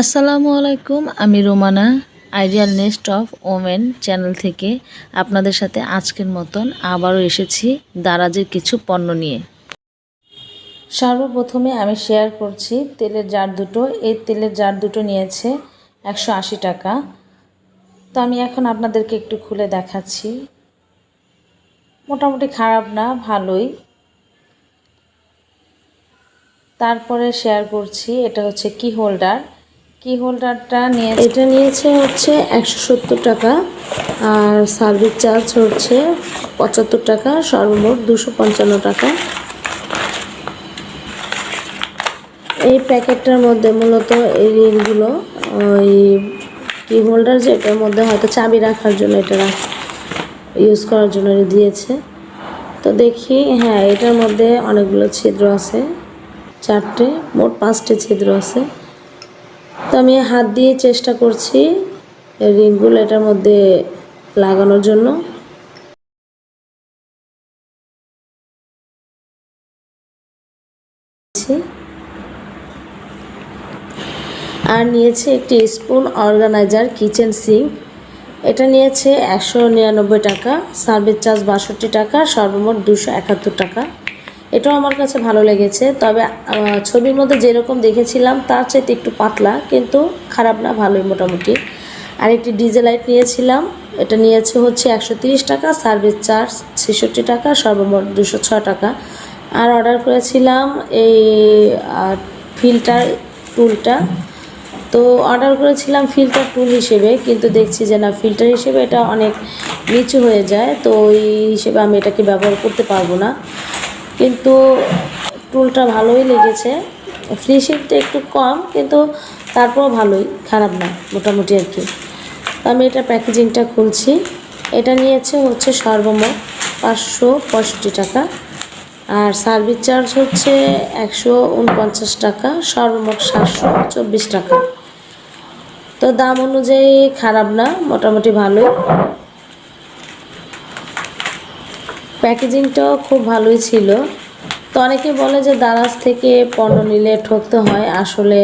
আসসালামু আলাইকুম, আমি Romana ideal nest of women channel থেকে আপনাদের সাথে আজকের মতন আবারও এসেছি দারাজের কিছু পণ্য নিয়ে। সর্বপ্রথমে আমি শেয়ার করছি তেলের জার দুটো। এই তেলের জার দুটো নিয়েছে 180 টাকা। তো আমি এখন আপনাদেরকে একটু খুলে দেখাচ্ছি। মোটামুটি খারাপ না, ভালোই। তারপরে শেয়ার করছি এটা হচ্ছে কি হোল্ডারটা নিয়েছে হচ্ছে 170 টাকা, আর সার্ভিস চার্জ হচ্ছে 75 টাকা, সর্বমোট 255 টাকা। এই প্যাকেটটার মধ্যে মূলত এই রিলগুলো, ওই কি হোল্ডার যেটার মধ্যে হয়তো চাবি রাখার জন্য এটা ইউজ করার জন্য দিয়েছে। তো দেখি, হ্যাঁ এটার মধ্যে অনেকগুলো ছিদ্র আছে, 4টে, মোট 5টে ছিদ্র আছে। তো আমি হাত দিয়ে চেষ্টা করছি রিংগুলো এটার মধ্যে লাগানোর জন্য। আর নিয়েছে একটি স্পুন অর্গানাইজার কিচেন সিঙ্ক। এটা নিয়েছে 199 টাকা, সার্ভিস চার্জ 62 টাকা, সর্বমোট 271 টাকা। এটাও আমার কাছে ভালো লেগেছে, তবে ছবির মধ্যে যেরকম দেখেছিলাম তার চাইতে একটু পাতলা, কিন্তু খারাপ না, ভালোই মোটামুটি। আর একটি ডিজে লাইট নিয়েছিলাম, এটা নিয়েছে হচ্ছে 130 টাকা, সার্ভিস চার্জ 66 টাকা, সর্বমোট 206 টাকা। আর অর্ডার করেছিলাম এই ফিল্টার টুলটা। তো অর্ডার করেছিলাম ফিল্টার টুল হিসেবে, কিন্তু দেখছি যে না, ফিল্টার হিসেবে এটা অনেক নিচু হয়ে যায়, তো ওই হিসেবে আমি এটাকে ব্যবহার করতে পারবো না। কিন্তু টুলটা ভালোই লেগেছে, ফিনিশিংটা একটু কম, কিন্তু তারপরও ভালোই, খারাপ না, মোটামুটি আর কি। আমি এটা প্যাকেজিংটা খুলছি। এটা নিয়েছে হচ্ছে সর্বমোট 565 টাকা, আর সার্ভিস চার্জ হচ্ছে 149 টাকা, সর্বমোট 724 টাকা। তো দাম অনুযায়ী খারাপ না, মোটামুটি ভালোই। প্যাকেজিংটাও খুব ভালোই ছিল। তো অনেকে বলে যে দারাজ থেকে পণ্য নিলে ঠকতে হয়। আসলে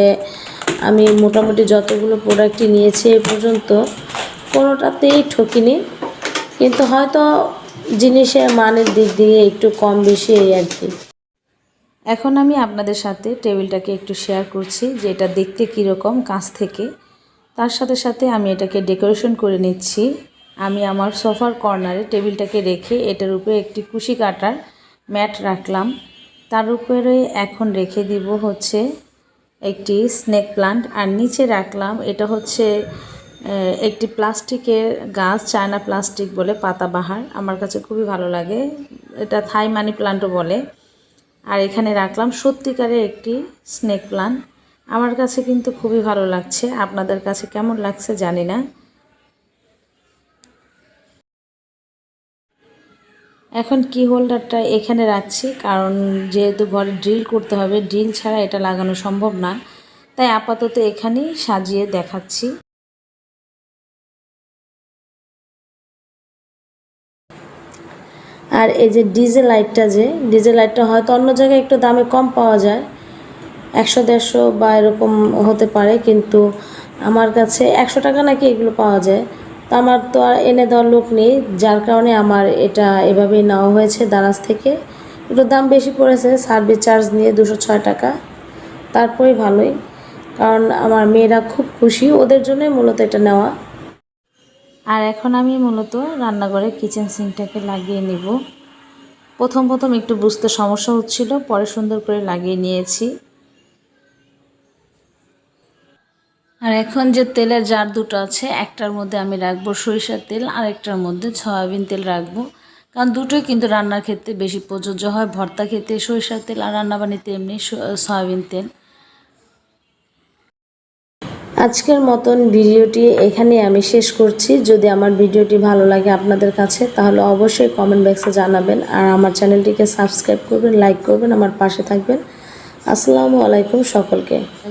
আমি মোটামুটি যতগুলো প্রোডাক্টই নিয়েছি এই পর্যন্ত কোনোটাতেই ঠকিনি, কিন্তু হয়তো জিনিসের মানের দিক দিয়ে একটু কম বেশি, এই আর কি। এখন আমি আপনাদের সাথে টেবিলটাকে একটু শেয়ার করছি যে এটা দেখতে কীরকম কাছ থেকে। তার সাথে সাথে আমি এটাকে ডেকোরেশন করে নিচ্ছি। আমি আমার সোফার কর্নারে টেবিলটাকে রেখে এটার উপরে একটি কুশি কাটার ম্যাট রাখলাম। তার উপরে এখন রেখে দিব হচ্ছে একটি স্নেক প্লান্ট, আর নিচে রাখলাম এটা হচ্ছে একটি প্লাস্টিকের গাছ, চায়না প্লাস্টিক বলে, পাতাবাহার। আমার কাছে খুবই ভালো লাগে, এটা থাই মানি প্লান্টও বলে। আর এখানে রাখলাম সত্যিকারের একটি স্নেক প্লান্ট। আমার কাছে কিন্তু খুবই ভালো লাগছে, আপনাদের কাছে কেমন লাগছে জানি না। এখন কি হোল্ডারটা এখানে রাখছি, কারণ যেহেতু ঘরে ড্রিল করতে হবে, ড্রিল ছাড়া এটা লাগানো সম্ভব না, তাই আপাতত এখানেই সাজিয়ে দেখাচ্ছি। আর এই যে ডিজে লাইটটা হয়তো অন্য জায়গায় একটু দামে কম পাওয়া যায়, 100-150 বা এরকম হতে পারে, কিন্তু আমার কাছে 100 টাকা নাকি এগুলো পাওয়া যায়। তো আমার তো আর এনে দেওয়ার লোক নেই, যার কারণে আমার এটা এভাবেই নেওয়া হয়েছে দারাজ থেকে। একটু দাম বেশি পড়েছে, সার্ভিস চার্জ নিয়ে 206 টাকা, তারপরেই ভালোই, কারণ আমার মেয়েরা খুব খুশি, ওদের জন্যই মূলত এটা নেওয়া। আর এখন আমি মূলত রান্নাঘরে কিচেন সিঙ্কটাকে লাগিয়ে নিব। প্রথম একটু বুঝতে সমস্যা হচ্ছিল, পরে সুন্দর করে লাগিয়ে নিয়েছি। আর এখন যে তেলের জার দুটো আছে, একটার মধ্যে আমি রাখবো সরিষার তেল, আর একটার মধ্যে সয়াবিন তেল রাখবো, কারণ দুটোই কিন্তু রান্নার ক্ষেত্রে বেশি প্রযোজ্য হয়। ভর্তা খেতে সরিষার তেল, আর রান্নাবান্নিতে এমনি সয়াবিন তেল। আজকের মতন ভিডিওটি এখানে আমি শেষ করছি। যদি আমার ভিডিওটি ভালো লাগে আপনাদের কাছে, তাহলে অবশ্যই কমেন্ট বক্সে জানাবেন, আর আমার চ্যানেলটিকে সাবস্ক্রাইব করবেন, লাইক করবেন, আমার পাশে থাকবেন। আসসালামু আলাইকুম সকলকে।